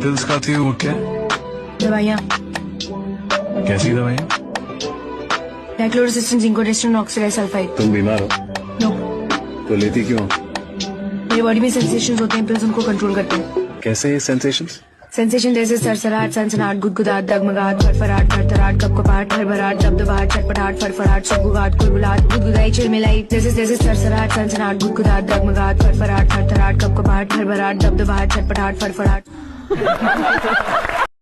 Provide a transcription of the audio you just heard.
Pills खाती है वो क्या? दवाइयाँ। कैसी दवाइयाँ? डाइक्लोरोसिस्टिन, जिंकोडेस्टिन, ऑक्सलेट सल्फाइड। तुम बीमार हो नो, तो लेती क्यों? मेरी बॉडी में सेंसेशंस होते हैं, पिल्स उनको कंट्रोल करते हैं। कैसे ये सेंसेशंस? सेंसेशन जैसे सरसराहट, सनसनाहट, गुदगुदाहट, डगमगाहट, फड़फड़ाहट, थरथराहट, कपकपाहट, हड़बड़ाहट, दबदबाहट, चटपटाहट, फड़फड़ाहट, सुगबुगाहट, कुलबुलाहट, गुदगुदाई, चिलमिलाई। जैसे सरसराहट, सनसनाहट, गुदगुदाहट, डगमगाहट, फड़फड़ाहट, थरथराहट, कपकपाहट, हड़बड़ाहट, दबदबाहट, चटपटाहट, फड़फड़ाहट।